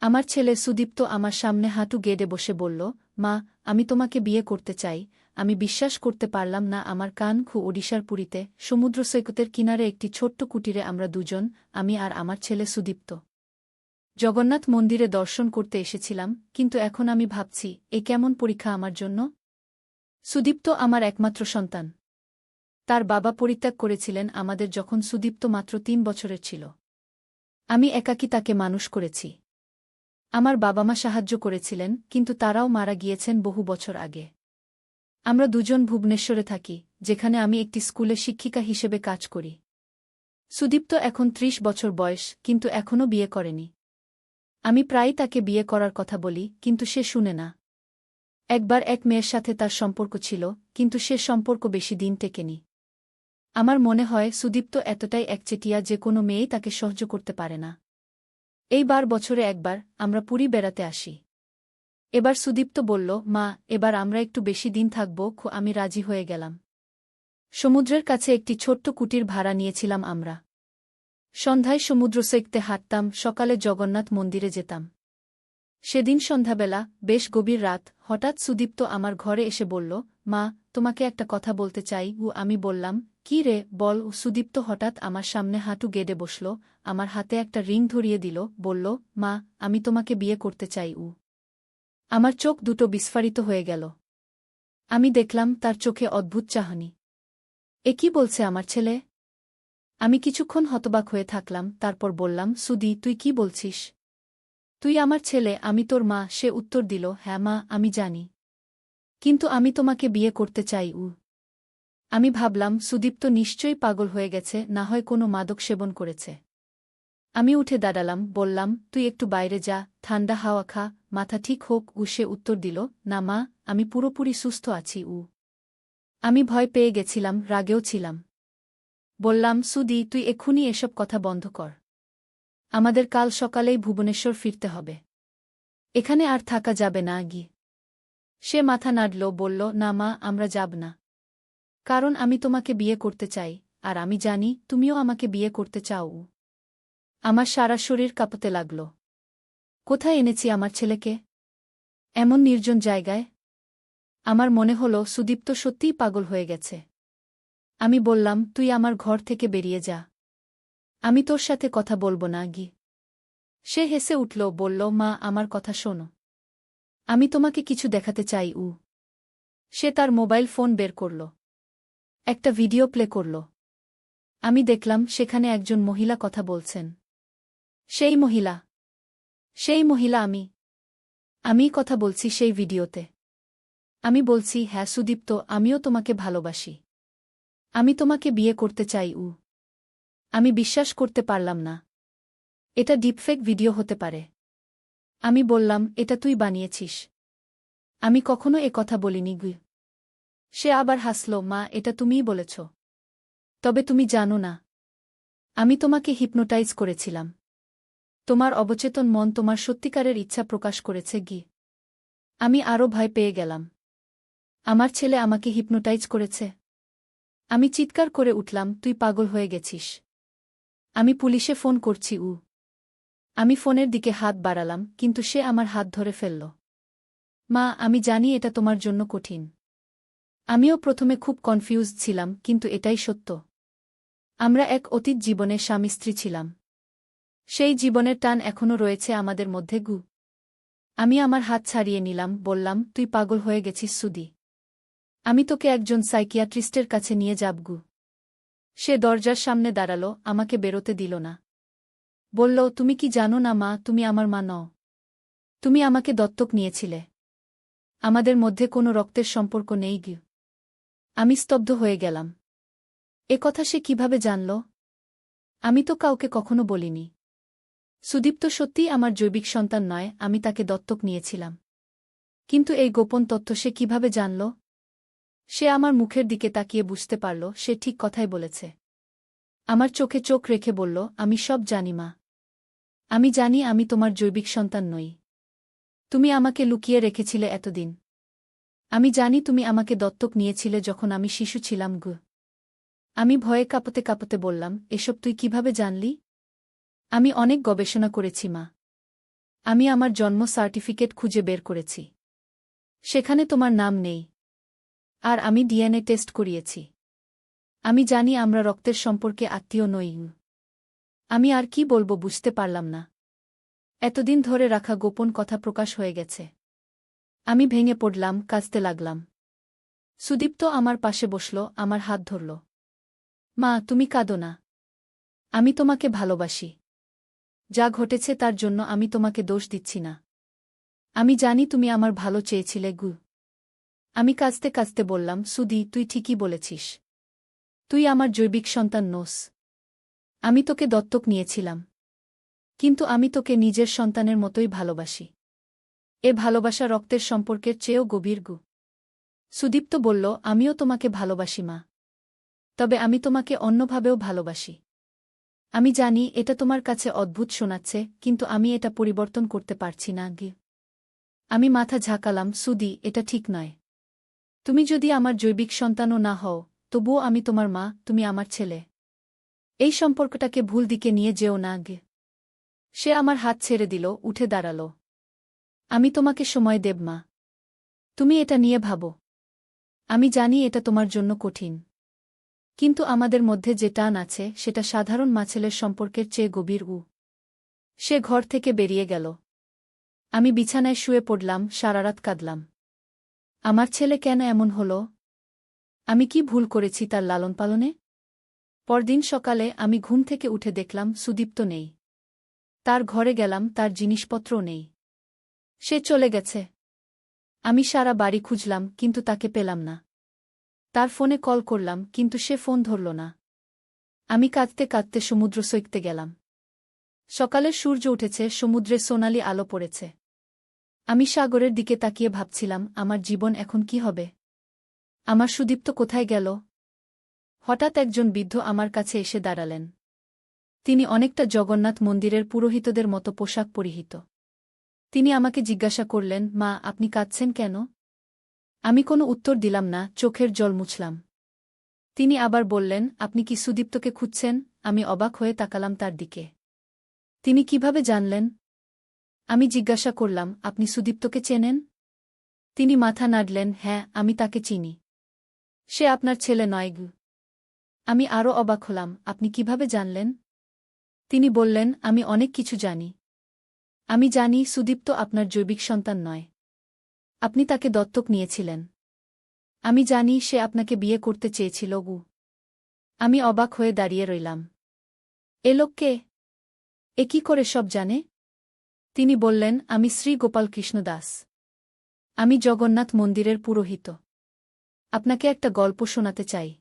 আমার ছেলে সুদীপ্ত আমার সামনে হাঁটু গেড়ে বসে বলল, মা, আমি তোমাকে বিয়ে করতে চাই। আমি বিশ্বাস করতে পারলাম না আমার কান খু ওড়িশার পুরীতে সমুদ্র সৈকতের কিনারে একটি ছোট্ট কুটিরে আমরা দুজন, আমি আর আমার ছেলে সুদীপ্ত, জগন্নাথ মন্দিরে দর্শন করতে এসেছিলাম, কিন্তু এখন আমি ভাবছি এ কেমন পরীক্ষা আমার জন্য। সুদীপ্ত আমার একমাত্র সন্তান। তার বাবা পরিত্যাগ করেছিলেন আমাদের যখন সুদীপ্ত মাত্র 3 বছরের ছিল। আমি একাকী তাকে মানুষ করেছি। আমার বাবা মা সাহায্য করেছিলেন, কিন্তু তারাও মারা গিয়েছেন বহু বছর আগে। আমরা দুজন ভুবনেশ্বরে থাকি, যেখানে আমি একটি স্কুলে শিক্ষিকা হিসেবে কাজ করি। সুদীপ্ত এখন 30 বছর বয়স, কিন্তু এখনও বিয়ে করেনি। আমি প্রায়ই তাকে বিয়ে করার কথা বলি, কিন্তু সে শুনে না। একবার এক মেয়ের সাথে তার সম্পর্ক ছিল, কিন্তু সে সম্পর্ক বেশি দিন টেকেনি। আমার মনে হয় সুদীপ্ত এতটাই একচেটিয়া যে কোনো মেয়েই তাকে সহ্য করতে পারে না। এইবার বছরে একবার আমরা পুরী বেড়াতে আসি। এবার সুদীপ্ত বলল, মা, এবার আমরা একটু বেশি দিন থাকব। আমি রাজি হয়ে গেলাম। সমুদ্রের কাছে একটি ছোট্ট কুটির ভাড়া নিয়েছিলাম আমরা। সন্ধ্যায় সমুদ্র সৈকতে হাঁটতাম, সকালে জগন্নাথ মন্দিরে যেতাম। সেদিন সন্ধ্যাবেলা, বেশ গভীর রাত, হঠাৎ সুদীপ্ত আমার ঘরে এসে বলল, মা, তোমাকে একটা কথা বলতে চাই। আমি বললাম, কি রে, বল। সুদীপ্ত হঠাৎ আমার সামনে হাঁটু গেড়ে বসল, আমার হাতে একটা রিং ধরিয়ে দিল, বলল, মা, আমি তোমাকে বিয়ে করতে চাই। আমার চোখ দুটো বিস্ফারিত হয়ে গেল। আমি দেখলাম তার চোখে অদ্ভুত চাহনি। এ কি বলছে আমার ছেলে? আমি কিছুক্ষণ হতবাক হয়ে থাকলাম, তারপর বললাম, সুদি, তুই কি বলছিস? তুই আমার ছেলে, আমি তোর মা। সে উত্তর দিল, হ্যাঁ মা, আমি জানি, কিন্তু আমি তোমাকে বিয়ে করতে চাই। আমি ভাবলাম সুদীপ্ত নিশ্চয়ই পাগল হয়ে গেছে, না হয় কোনো মাদক সেবন করেছে। আমি উঠে দাঁড়ালাম, বললাম, তুই একটু বাইরে যা, ঠান্ডা হাওয়া খা, মাথা ঠিক হোক। সে উত্তর দিল, না মা, আমি পুরোপুরি সুস্থ আছি। আমি ভয় পেয়ে গেছিলাম, রাগেও ছিলাম। বললাম, সুদি, তুই এক্ষুনি এসব কথা বন্ধ কর। আমাদের কাল সকালেই ভুবনেশ্বর ফিরতে হবে। এখানে আর থাকা যাবে না। সে মাথা নাড়ল, বলল, না মা, আমরা যাব না। কারণ আমি তোমাকে বিয়ে করতে চাই, আর আমি জানি তুমিও আমাকে বিয়ে করতে চাও। আমার সারা শরীর কাঁপতে লাগল। কোথায় এনেছি আমার ছেলেকে? এমন নির্জন জায়গায়। আমার মনে হল সুদীপ্ত সত্যিই পাগল হয়ে গেছে। আমি বললাম, তুই আমার ঘর থেকে বেরিয়ে যা। আমি তোর সাথে কথা বলবো না। সে হেসে উঠল, বলল, মা, আমার কথা শোনো। আমি তোমাকে কিছু দেখাতে চাই। সে তার মোবাইল ফোন বের করল। একটা ভিডিও প্লে করল। আমি দেখলাম সেখানে একজন মহিলা কথা বলছেন। সেই মহিলা আমি। আমিই কথা বলছি সেই ভিডিওতে। আমি বলছি, হ্যাঁ সুদীপ্ত, আমিও তোমাকে ভালোবাসি। আমি তোমাকে বিয়ে করতে চাই। আমি বিশ্বাস করতে পারলাম না। এটা ডিপফেক ভিডিও হতে পারে। আমি বললাম, এটা তুই বানিয়েছিস? আমি কখনো এ কথা বলিনি। সে আবার হাসল, মা, এটা তুমিই বলেছ। তবে তুমি জানো না, আমি তোমাকে হিপনোটাইজ করেছিলাম। তোমার অবচেতন মন তোমার সত্যিকারের ইচ্ছা প্রকাশ করেছে। আমি আরও ভয় পেয়ে গেলাম। আমার ছেলে আমাকে হিপনোটাইজ করেছে। আমি চিৎকার করে উঠলাম, তুই পাগল হয়ে গেছিস। আমি পুলিশে ফোন করছি। আমি ফোনের দিকে হাত বাড়ালাম, কিন্তু সে আমার হাত ধরে ফেলল। মা, আমি জানি এটা তোমার জন্য কঠিন। আমিও প্রথমে খুব কনফিউজড ছিলাম, কিন্তু এটাই সত্য। আমরা এক অতীত জীবনে স্বামী স্ত্রী ছিলাম। সেই জীবনের টান এখনও রয়েছে আমাদের মধ্যে। আমি আমার হাত ছাড়িয়ে নিলাম, বললাম, তুই পাগল হয়ে গেছিস সুদি। আমি তোকে একজন সাইকিয়াট্রিস্টের কাছে নিয়ে যাব। সে দরজার সামনে দাঁড়াল, আমাকে বেরোতে দিল না। বলল, তুমি কি জানো না মা, তুমি আমার মা নও। তুমি আমাকে দত্তক নিয়েছিলে। আমাদের মধ্যে কোনো রক্তের সম্পর্ক নেই। আমি স্তব্ধ হয়ে গেলাম। এ কথা সে কিভাবে জানল? আমি তো কাউকে কখনো বলিনি। সুদীপ্ত সত্যিই আমার জৈবিক সন্তান নয়, আমি তাকে দত্তক নিয়েছিলাম। কিন্তু এই গোপন তথ্য সে কিভাবে জানল? সে আমার মুখের দিকে তাকিয়ে বুঝতে পারল সে ঠিক কথাই বলেছে। আমার চোখে চোখ রেখে বলল, আমি সব জানি মা। আমি জানি আমি তোমার জৈবিক সন্তান নই। তুমি আমাকে লুকিয়ে রেখেছিলে এতদিন। আমি জানি তুমি আমাকে দত্তক নিয়েছিলে যখন আমি শিশু ছিলাম। আমি ভয়ে কাঁপতে কাঁপতে বললাম, এসব তুই কিভাবে জানলি? আমি অনেক গবেষণা করেছি মা। আমি আমার জন্ম সার্টিফিকেট খুঁজে বের করেছি। সেখানে তোমার নাম নেই। আর আমি ডিএনএ টেস্ট করিয়েছি। আমি জানি আমরা রক্তের সম্পর্কে আত্মীয় নই। আমি আর কি বলবো বুঝতে পারলাম না। এতদিন ধরে রাখা গোপন কথা প্রকাশ হয়ে গেছে। আমি ভেঙে পড়লাম, কাঁদতে লাগলাম। সুদীপ্ত আমার পাশে বসল, আমার হাত ধরল। মা, তুমি কাঁদো না। আমি তোমাকে ভালোবাসি। যা ঘটেছে তার জন্য আমি তোমাকে দোষ দিচ্ছি না। আমি জানি তুমি আমার ভালো চেয়েছিলে গু। আমি কাঁদতে কাঁদতে বললাম, সুদি, তুই ঠিকই বলেছিস। তুই আমার জৈবিক সন্তান নোস। আমি তোকে দত্তক নিয়েছিলাম। কিন্তু আমি তোকে নিজের সন্তানের মতোই ভালোবাসি। এ ভালোবাসা রক্তের সম্পর্কের চেয়েও গভীর গু। সুদীপ্ত বলল, আমিও তোমাকে ভালোবাসি মা। তবে আমি তোমাকে অন্যভাবেও ভালোবাসি। আমি জানি এটা তোমার কাছে অদ্ভুত শোনাচ্ছে, কিন্তু আমি এটা পরিবর্তন করতে পারছি না গি। আমি মাথা ঝাঁকালাম, সুদি, এটা ঠিক নয়। তুমি যদি আমার জৈবিক সন্তানও না হও, তবুও আমি তোমার মা, তুমি আমার ছেলে। এই সম্পর্কটাকে ভুল দিকে নিয়ে যেও না গে। সে আমার হাত ছেড়ে দিল, উঠে দাঁড়াল। আমি তোমাকে সময় দেব মা। তুমি এটা নিয়ে ভাবো। আমি জানি এটা তোমার জন্য কঠিন। কিন্তু আমাদের মধ্যে যে টান আছে সেটা সাধারণ মা-ছেলের সম্পর্কের চেয়ে গভীর। সে ঘর থেকে বেরিয়ে গেল। আমি বিছানায় শুয়ে পড়লাম, সারারাত কাঁদলাম। আমার ছেলে কেন এমন হল? আমি কি ভুল করেছি তার লালন পালনে? পরদিন সকালে আমি ঘুম থেকে উঠে দেখলাম সুদীপ্ত নেই। তার ঘরে গেলাম, তার জিনিসপত্রও নেই। সে চলে গেছে। আমি সারা বাড়ি খুঁজলাম, কিন্তু তাকে পেলাম না। তার ফোনে কল করলাম, কিন্তু সে ফোন ধরল না। আমি কাঁদতে কাঁদতে সমুদ্র সৈকতে গেলাম। সকালের সূর্য উঠেছে, সমুদ্রে সোনালি আলো পড়েছে। আমি সাগরের দিকে তাকিয়ে ভাবছিলাম, আমার জীবন এখন কি হবে? আমার সুদীপ্ত কোথায় গেল? হঠাৎ একজন বৃদ্ধ আমার কাছে এসে দাঁড়ালেন। তিনি অনেকটা জগন্নাথ মন্দিরের পুরোহিতদের মতো পোশাক পরিহিত। তিনি আমাকে জিজ্ঞাসা করলেন, মা, আপনি কাঁদছেন কেন? আমি কোনো উত্তর দিলাম না, চোখের জল মুছলাম। তিনি আবার বললেন, আপনি কি সুদীপ্তকে খুঁজছেন? আমি অবাক হয়ে তাকালাম তার দিকে। তিনি কিভাবে জানলেন? আমি জিজ্ঞাসা করলাম, আপনি সুদীপ্তকে চেনেন? তিনি মাথা নাড়লেন, হ্যাঁ, আমি তাকে চিনি। সে আপনার ছেলে নয় গু। আমি আরও অবাক হলাম, আপনি কিভাবে জানলেন? তিনি বললেন, আমি অনেক কিছু জানি। আমি জানি সুদীপ্ত আপনার জৈবিক সন্তান নয়। আপনি তাকে দত্তক নিয়েছিলেন। আমি জানি সে আপনাকে বিয়ে করতে চেয়েছিল গু। আমি অবাক হয়ে দাঁড়িয়ে রইলাম। এ লোক কে? এ কি করে সব জানে? তিনি বললেন, আমি শ্রী গোপালকৃষ্ণ দাস। আমি জগন্নাথ মন্দিরের পুরোহিত। আপনাকে একটা গল্প শোনাতে চাই।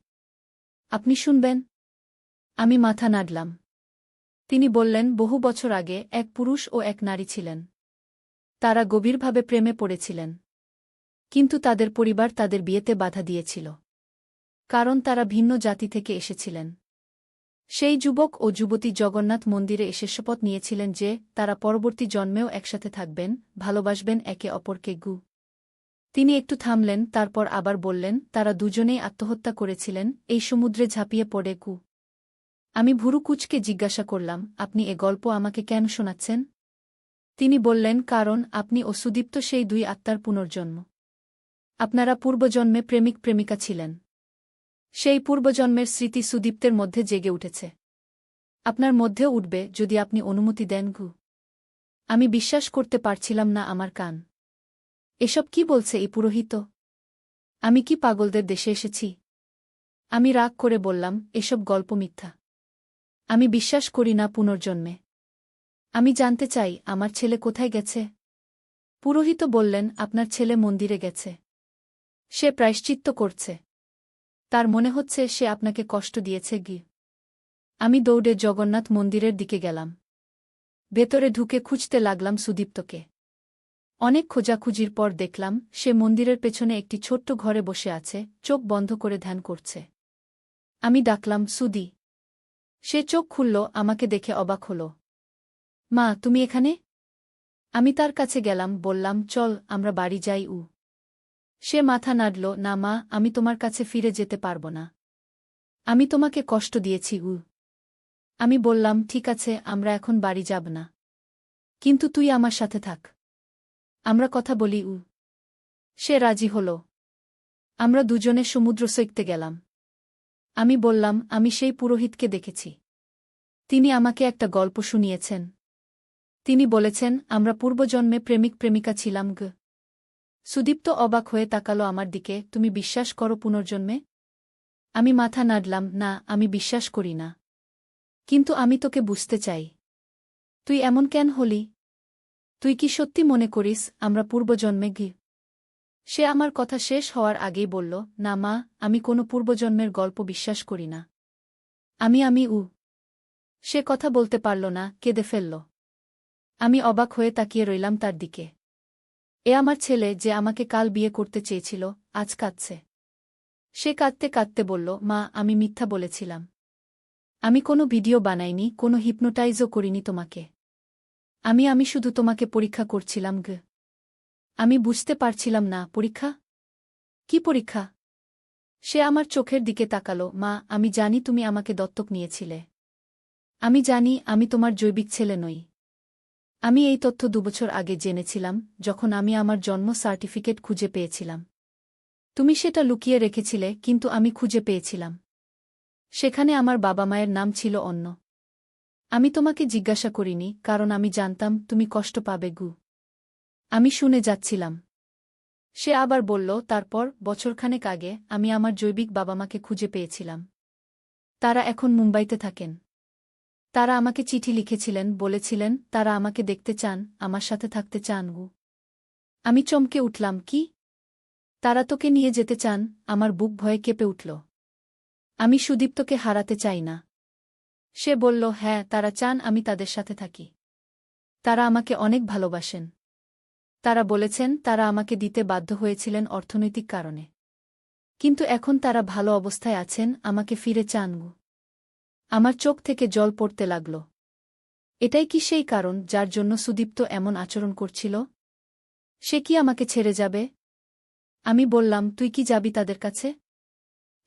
আপনি শুনবেন? আমি মাথা নাড়লাম। তিনি বললেন, বহু বছর আগে এক পুরুষ ও এক নারী ছিলেন। তারা গভীরভাবে প্রেমে পড়েছিলেন। কিন্তু তাদের পরিবার তাদের বিয়েতে বাধা দিয়েছিল। কারণ তারা ভিন্ন জাতি থেকে এসেছিলেন। সেই যুবক ও যুবতী জগন্নাথ মন্দিরে এসে শপথ নিয়েছিলেন যে তারা পরবর্তী জন্মেও একসাথে থাকবেন, ভালোবাসবেন একে অপরকে গু। তিনি একটু থামলেন, তারপর আবার বললেন, তারা দুজনেই আত্মহত্যা করেছিলেন এই সমুদ্রে ঝাঁপিয়ে পড়ে গু। আমি ভুরু কুঁচকে জিজ্ঞাসা করলাম, আপনি এ গল্প আমাকে কেন শোনাচ্ছেন? তিনি বললেন, কারণ আপনি ও সুদীপ্ত সেই দুই আত্মার পুনর্জন্ম। আপনারা পূর্বজন্মে প্রেমিক প্রেমিকা ছিলেন। সেই পূর্বজন্মের স্মৃতি সুদীপ্তের মধ্যে জেগে উঠেছে। আপনার মধ্যেও উঠবে যদি আপনি অনুমতি দেন গু। আমি বিশ্বাস করতে পারছিলাম না আমার কান। এসব কি বলছে এই পুরোহিত? আমি কি পাগলদের দেশে এসেছি? আমি রাগ করে বললাম, এসব গল্প মিথ্যা। আমি বিশ্বাস করি না পুনর্জন্মে। আমি জানতে চাই, আমার ছেলে কোথায় গেছে? পুরোহিত বললেন, আপনার ছেলে মন্দিরে গেছে। সে প্রায়শ্চিত্ত করছে। তার মনে হচ্ছে সে আপনাকে কষ্ট দিয়েছে গি। আমি দৌড়ে জগন্নাথ মন্দিরের দিকে গেলাম। ভেতরে ঢুকে খুঁজতে লাগলাম সুদীপ্তকে। অনেক খোঁজাখুঁজির পর দেখলাম সে মন্দিরের পেছনে একটি ছোট্ট ঘরে বসে আছে, চোখ বন্ধ করে ধ্যান করছে। আমি ডাকলাম, সুদি। সে চোখ খুলল, আমাকে দেখে অবাক হল। মা, তুমি এখানে? আমি তার কাছে গেলাম, বললাম, চল আমরা বাড়ি যাই। সে মাথা নাড়ল, না মা, আমি তোমার কাছে ফিরে যেতে পারব না। আমি তোমাকে কষ্ট দিয়েছি। আমি বললাম, ঠিক আছে, আমরা এখন বাড়ি যাব না। কিন্তু তুই আমার সাথে থাক। আমরা কথা বলি। সে রাজি হল। আমরা দুজনে সমুদ্র সৈকতে গেলাম। আমি বললাম, আমি সেই পুরোহিতকে দেখেছি। তিনি আমাকে একটা গল্প শুনিয়েছেন। তিনি বলেছেন, আমরা পূর্বজন্মে প্রেমিক প্রেমিকা ছিলাম। সুদীপ্ত অবাক হয়ে তাকালো আমার দিকে। তুমি বিশ্বাস করো পুনর্জন্মে? আমি মাথা নাড়লাম, না, আমি বিশ্বাস করি না। কিন্তু আমি তোকে বুঝতে চাই। তুই এমন কেন হলি? তুই কি সত্যি মনে করিস আমরা পূর্বজন্মে সে আমার কথা শেষ হওয়ার আগেই বলল, না মা, আমি কোনো পূর্বজন্মের গল্প বিশ্বাস করি না। আমি সে কথা বলতে পারল না, কেঁদে ফেলল। আমি অবাক হয়ে তাকিয়ে রইলাম তার দিকে। এ আমার ছেলে যে আমাকে কাল বিয়ে করতে চেয়েছিল, আজ কাঁদছে। সে কাঁদতে কাঁদতে বলল, মা, আমি মিথ্যা বলেছিলাম। আমি কোনো ভিডিও বানাইনি, কোনো হিপনোটাইজও করিনি তোমাকে। আমি শুধু তোমাকে পরীক্ষা করছিলাম। আমি বুঝতে পারছিলাম না। পরীক্ষা? কি পরীক্ষা? সে আমার চোখের দিকে তাকালো। মা, আমি জানি তুমি আমাকে দত্তক নিয়েছিলে। আমি জানি আমি তোমার জৈবিক ছেলে নই। আমি এই তথ্য 2 বছর আগে জেনেছিলাম, যখন আমি আমার জন্ম সার্টিফিকেট খুঁজে পেয়েছিলাম। তুমি সেটা লুকিয়ে রেখেছিলে, কিন্তু আমি খুঁজে পেয়েছিলাম। সেখানে আমার বাবা মায়ের নাম ছিল অন্য। আমি তোমাকে জিজ্ঞাসা করিনি, কারণ আমি জানতাম তুমি কষ্ট পাবে। আমি শুনে যাচ্ছিলাম। সে আবার বলল, তারপর বছরখানেক আগে আমি আমার জৈবিক বাবা মাকে খুঁজে পেয়েছিলাম। তারা এখন মুম্বাইতে থাকেন। তারা আমাকে চিঠি লিখেছিলেন, বলেছিলেন তারা আমাকে দেখতে চান, আমার সাথে থাকতে চান। আমি চমকে উঠলাম, কি? তারা তোকে নিয়ে যেতে চান? আমার বুক ভয়ে কেঁপে উঠল। আমি সুদীপ্তকে হারাতে চাই না। সে বলল, হ্যাঁ, তারা চান আমি তাদের সাথে থাকি। তারা আমাকে অনেক ভালোবাসেন। তারা বলেছেন তারা আমাকে দিতে বাধ্য হয়েছিলেন অর্থনৈতিক কারণে। কিন্তু এখন তারা ভালো অবস্থায় আছেন, আমাকে ফিরে চান। আমার চোখ থেকে জল পড়তে লাগল। এটাই কি সেই কারণ যার জন্য সুদীপ্ত এমন আচরণ করছিল? সে কি আমাকে ছেড়ে যাবে? আমি বললাম, তুই কি যাবি তাদের কাছে?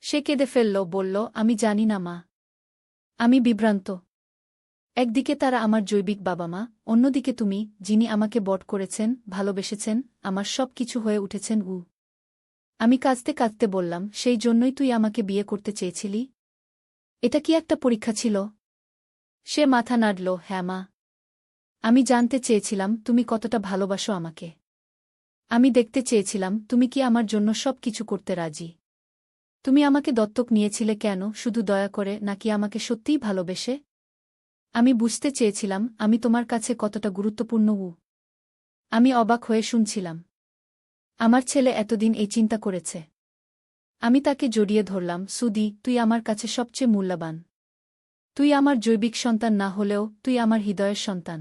সে কেঁদে ফেলল, বলল, আমি জানি না মা। আমি বিভ্রান্ত। একদিকে তারা আমার জৈবিক বাবা মা, অন্যদিকে তুমি, যিনি আমাকে বট করেছেন, ভালোবেসেছেন, আমার সব কিছু হয়ে উঠেছেন। আমি কাঁদতে কাঁদতে বললাম, সেই জন্যই তুই আমাকে বিয়ে করতে চেয়েছিলি? এটা কি একটা পরীক্ষা ছিল? সে মাথা নাড়ল, হ্যাঁ মা। আমি জানতে চেয়েছিলাম তুমি কতটা ভালোবাসো আমাকে। আমি দেখতে চেয়েছিলাম তুমি কি আমার জন্য সব কিছু করতে রাজি। তুমি আমাকে দত্তক নিয়েছিলে কেন, শুধু দয়া করে, নাকি আমাকে সত্যিই ভালোবেসে? আমি বুঝতে চেয়েছিলাম আমি তোমার কাছে কতটা গুরুত্বপূর্ণ। আমি অবাক হয়ে শুনছিলাম। আমার ছেলে এতদিন এই চিন্তা করেছে। আমি তাকে জড়িয়ে ধরলাম, সুদি, তুই আমার কাছে সবচেয়ে মূল্যবান। তুই আমার জৈবিক সন্তান না হলেও তুই আমার হৃদয়ের সন্তান।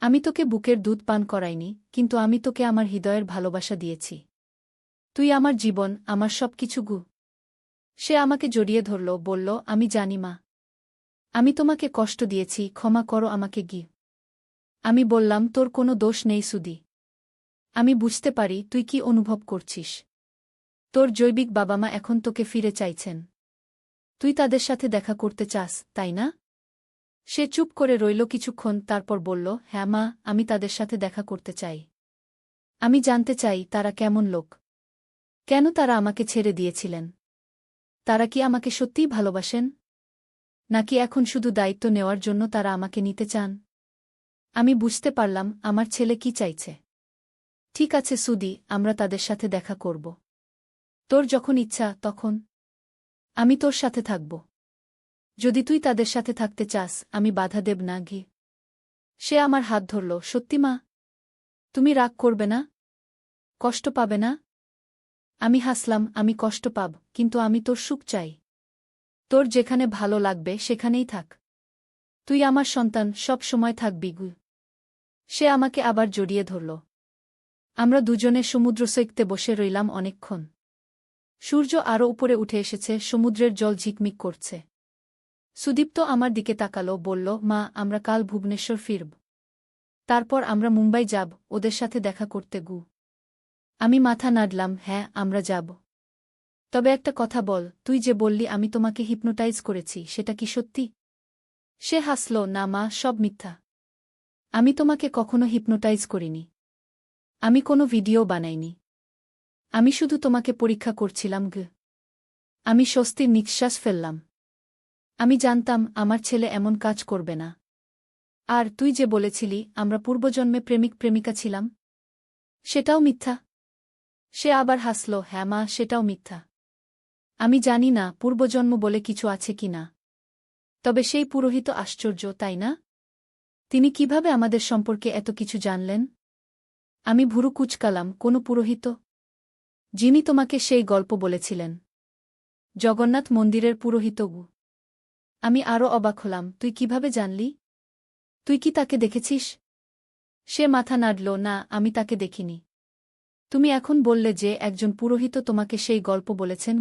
আমি তোকে বুকের দুধ পান করাইনি, কিন্তু আমি তোকে আমার হৃদয়ের ভালোবাসা দিয়েছি। তুই আমার জীবন, আমার সব কিছু। সে আমাকে জড়িয়ে ধরল, বলল, আমি জানি মা। আমি তোমাকে কষ্ট দিয়েছি, ক্ষমা করো আমাকে। আমি বললাম, তোর কোনো দোষ নেই সুদি। আমি বুঝতে পারি তুই কি অনুভব করছিস। তোর জৈবিক বাবা মা এখন তোকে ফিরে চাইছেন। তুই তাদের সাথে দেখা করতে চাস, তাই না? সে চুপ করে রইল কিছুক্ষণ, তারপর বলল, হ্যাঁ মা, আমি তাদের সাথে দেখা করতে চাই। আমি জানতে চাই তারা কেমন লোক। কেন তারা আমাকে ছেড়ে দিয়েছিলেন? তারা কি আমাকে সত্যিই ভালোবাসেন? নাকি এখন শুধু দায়িত্ব নেওয়ার জন্য তারা আমাকে নিতে চান? আমি বুঝতে পারলাম আমার ছেলে কি চাইছে। ঠিক আছে সুদি, আমরা তাদের সাথে দেখা করব। তোর যখন ইচ্ছা তখন। আমি তোর সাথে থাকব। যদি তুই তাদের সাথে থাকতে চাস, আমি বাধা দেব না। সে আমার হাত ধরল, সত্যি মা? তুমি রাগ করবে না? কষ্ট পাবে না? আমি হাসলাম, আমি কষ্ট পাব, কিন্তু আমি তোর সুখ চাই। তোর যেখানে ভালো লাগবে সেখানেই থাক। তুই আমার সন্তান, সব সময় থাকবি। সে আমাকে আবার জড়িয়ে ধরল। আমরা দুজনে সমুদ্র সৈকতে বসে রইলাম অনেকক্ষণ। সূর্য আরও উপরে উঠে এসেছে, সমুদ্রের জল ঝিকমিক করছে। সুদীপ্ত আমার দিকে তাকালো, বলল, মা, আমরা কাল ভুবনেশ্বর ফিরব। তারপর আমরা মুম্বাই যাব ওদের সাথে দেখা করতে। আমি মাথা নাড়লাম, হ্যাঁ, আমরা যাব। তবে একটা কথা বল, তুই যে বললি আমি তোমাকে হিপনোটাইজ করেছি, সেটা কি সত্যি? সে হাসল, না মা, সব মিথ্যা। আমি তোমাকে কখনো হিপনোটাইজ করিনি। আমি কোনো ভিডিও বানাইনি। আমি শুধু তোমাকে পরীক্ষা করছিলাম আমি স্বস্তির নিঃশ্বাস ফেললাম। আমি জানতাম আমার ছেলে এমন কাজ করবে না। আর তুই যে বলেছিলি আমরা পূর্বজন্মে প্রেমিক প্রেমিকা ছিলাম, সেটাও মিথ্যা। সে আবার হাসল, হ্যাঁ মা, সেটাও মিথ্যা। আমি জানি না পূর্বজন্ম বলে কিছু আছে কি না। তবে সেই পুরোহিত আশ্চর্য, তাই না? তিনি কিভাবে আমাদের সম্পর্কে এত কিছু জানলেন? আমি ভুরু কুঁচকালাম, কোনো পুরোহিত? যিনি তোমাকে সেই গল্প বলেছিলেন, জগন্নাথ মন্দিরের পুরোহিত? আমি আরও অবাক হলাম, তুই কিভাবে জানলি? তুই কি তাকে দেখেছিস? সে মাথা নাড়ল, না, আমি তাকে দেখিনি। তুমি এখন বললে যে একজন পুরোহিত তোমাকে সেই গল্প বলেছেন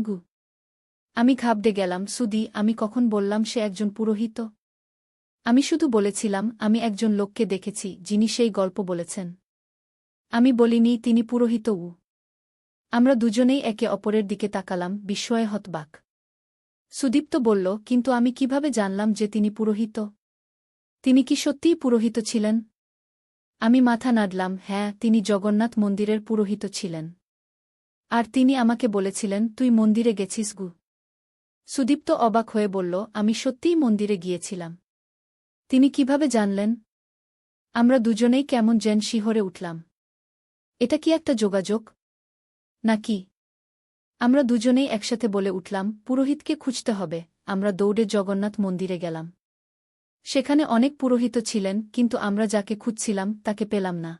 আমি ঘাবড়ে গেলাম। সুদি, আমি কখন বললাম সে একজন পুরোহিত? আমি শুধু বলেছিলাম আমি একজন লোককে দেখেছি যিনি সেই গল্প বলেছেন। আমি বলিনি তিনি পুরোহিত। আমরা দুজনেই একে অপরের দিকে তাকালাম, বিস্ময়ে হতবাক। সুদীপ্ত বলল, কিন্তু আমি কিভাবে জানলাম যে তিনি পুরোহিত? তিনি কি সত্যিই পুরোহিত ছিলেন? আমি মাথা নাড়লাম, হ্যাঁ, তিনি জগন্নাথ মন্দিরের পুরোহিত ছিলেন। আর তিনি আমাকে বলেছিলেন তুই মন্দিরে গেছিস সুদীপ্ত অবাক হয়ে বলল, আমি সত্যিই মন্দিরে গিয়েছিলাম। তিনি কিভাবে জানলেন? আমরা দুজনেই কেমন যেন শিহরে উঠলাম। এটা কি একটা যোগাযোগ নাকি? আমরা দুজনেই একসাথে বলে উঠলাম, পুরোহিতকে খুঁজতে হবে। আমরা দৌড়ে জগন্নাথ মন্দিরে গেলাম। সেখানে অনেক পুরোহিত ছিলেন, কিন্তু আমরা যাকে খুঁজছিলাম তাকে পেলাম না।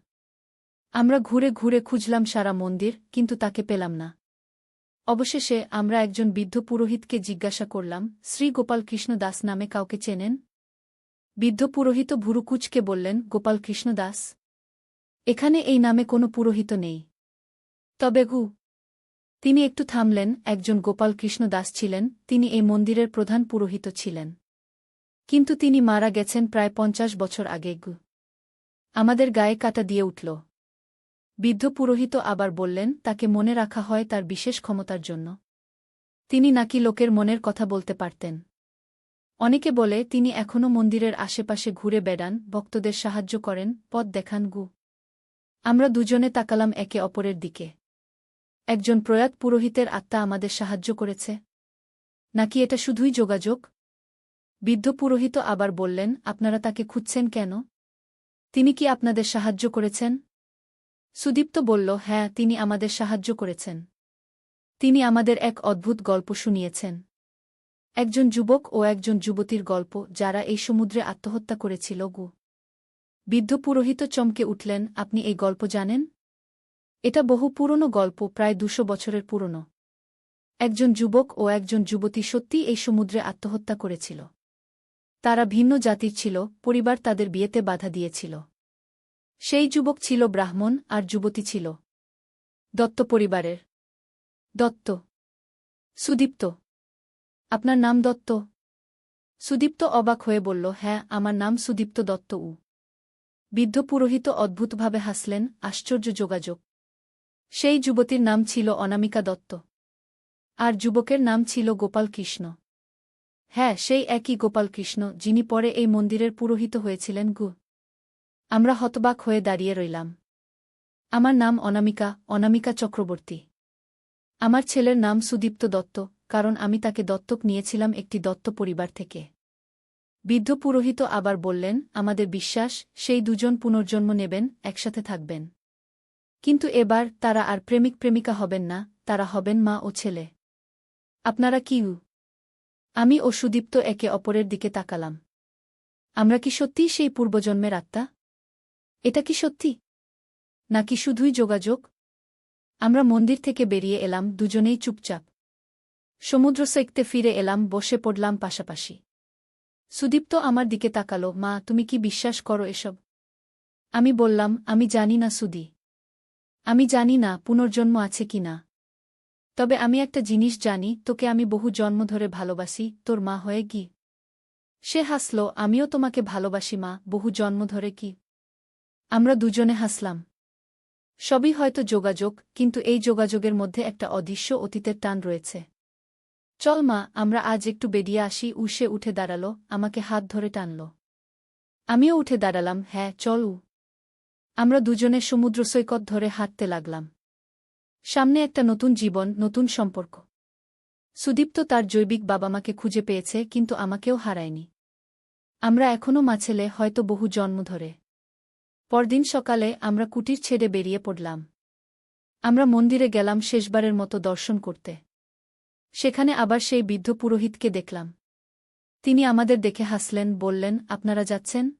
আমরা ঘুরে ঘুরে খুঁজলাম সারা মন্দির, কিন্তু তাকে পেলাম না। অবশেষে আমরা একজন বৃদ্ধ পুরোহিতকে জিজ্ঞাসা করলাম, শ্রী গোপাল কৃষ্ণ দাস নামে কাউকে চেনেন? বৃদ্ধ পুরোহিত ভুরু কুঁচকে বললেন, গোপাল কৃষ্ণ দাস? এখানে এই নামে কোনো পুরোহিত নেই। তবে তিনি একটু থামলেন। একজন গোপাল কৃষ্ণ দাস ছিলেন, তিনি এই মন্দিরের প্রধান পুরোহিত ছিলেন। কিন্তু তিনি মারা গেছেন প্রায় 50 বছর আগে আমাদের গায়ে কাঁটা দিয়ে উঠল। বৃদ্ধ পুরোহিত আবার বললেন, তাকে মনে রাখা হয় তার বিশেষ ক্ষমতার জন্য। তিনি নাকি লোকের মনের কথা বলতে পারতেন। অনেকে বলে তিনি এখনও মন্দিরের আশেপাশে ঘুরে বেড়ান, ভক্তদের সাহায্য করেন, পথ দেখান আমরা দুজনে তাকালাম একে অপরের দিকে। একজন প্রয়াত পুরোহিতের আত্মা আমাদের সাহায্য করেছে? নাকি এটা শুধুই যোগাযোগ? বৃদ্ধ পুরোহিত আবার বললেন, আপনারা তাকে খুঁজছেন কেন? তিনি কি আপনাদের সাহায্য করেছেন? সুদীপ্ত বলল, হ্যাঁ, তিনি আমাদের সাহায্য করেছেন। তিনি আমাদের এক অদ্ভুত গল্প শুনিয়েছেন। একজন যুবক ও একজন যুবতীর গল্প, যারা এই সমুদ্রে আত্মহত্যা করেছিল বৃদ্ধ পুরোহিত চমকে উঠলেন, আপনি এই গল্প জানেন? এটা বহু পুরনো গল্প, প্রায় 200 বছরের পুরনো। একজন যুবক ও একজন যুবতী সত্যিই এই সমুদ্রে আত্মহত্যা করেছিল। তারা ভিন্ন জাতির ছিল, পরিবার তাদের বিয়েতে বাধা দিয়েছিল। সেই যুবক ছিল ব্রাহ্মণ আর যুবতী ছিল দত্ত পরিবারের। দত্ত? সুদীপ্ত, আপনার নাম দত্ত? সুদীপ্ত অবাক হয়ে বলল, হ্যাঁ, আমার নাম সুদীপ্ত দত্ত। বৃদ্ধ পুরোহিত অদ্ভুতভাবে হাসলেন, আশ্চর্য যোগাযোগ। সেই যুবতীর নাম ছিল অনামিকা দত্ত। আর যুবকের নাম ছিল গোপাল কৃষ্ণ। হ্যাঁ, সেই একই গোপাল কৃষ্ণ যিনি পরে এই মন্দিরের পুরোহিত হয়েছিলেন আমরা হতবাক হয়ে দাঁড়িয়ে রইলাম। আমার নাম অনামিকা, অনামিকা চক্রবর্তী। আমার ছেলের নাম সুদীপ্ত দত্ত, কারণ আমি তাকে দত্তক নিয়েছিলাম একটি দত্ত পরিবার থেকে। বৃদ্ধ পুরোহিত আবার বললেন, আমাদের বিশ্বাস সেই দুজন পুনর্জন্ম নেবেন, একসাথে থাকবেন। কিন্তু এবার তারা আর প্রেমিক প্রেমিকা হবেন না, তারা হবেন মা ও ছেলে। আপনারা কি? আমি ও সুদীপ্ত একে অপরের দিকে তাকালাম। আমরা কি সত্যিই সেই পূর্বজন্মের আত্মা? এটা কি সত্যি, নাকি শুধুই যোগাযোগ? আমরা মন্দির থেকে বেরিয়ে এলাম, দুজনেই চুপচাপ। সমুদ্র সৈকতে ফিরে এলাম, বসে পড়লাম পাশাপাশি। সুদীপ্ত আমার দিকে তাকালো, মা, তুমি কি বিশ্বাস করো এসব? আমি বললাম, আমি জানি না সুদি। আমি জানি না পুনর্জন্ম আছে কি না। তবে আমি একটা জিনিস জানি, তোকে আমি বহু জন্ম ধরে ভালোবাসি, তোর মা হয়ে সে হাসল, আমিও তোমাকে ভালোবাসি মা, বহু জন্ম ধরে আমরা দুজনে হাসলাম। সবই হয়তো যোগাযোগ, কিন্তু এই যোগাযোগের মধ্যে একটা অদৃশ্য অতীতের টান রয়েছে। চল মা, আমরা আজ একটু বেরিয়ে আসি। সে উঠে দাঁড়াল, আমাকে হাত ধরে টানল। আমিও উঠে দাঁড়ালাম। হ্যাঁ, চলু। আমরা দুজনে সমুদ্র সৈকত ধরে হাঁটতে লাগলাম। সামনে একটা নতুন জীবন, নতুন সম্পর্ক। সুদীপ্ত তার জৈবিক বাবা-মাকে খুঁজে পেয়েছে, কিন্তু আমাকেও হারায়নি। আমরা এখনও মাছেলে, হয়তো বহু জন্ম ধরে। পরদিন সকালে আমরা কুটির ছেড়ে বেরিয়ে পড়লাম। আমরা মন্দিরে গেলাম শেষবারের মতো দর্শন করতে। সেখানে আবার সেই বৃদ্ধ পুরোহিতকে দেখলাম। তিনি আমাদের দেখে হাসলেন, বললেন, আপনারা যাচ্ছেন?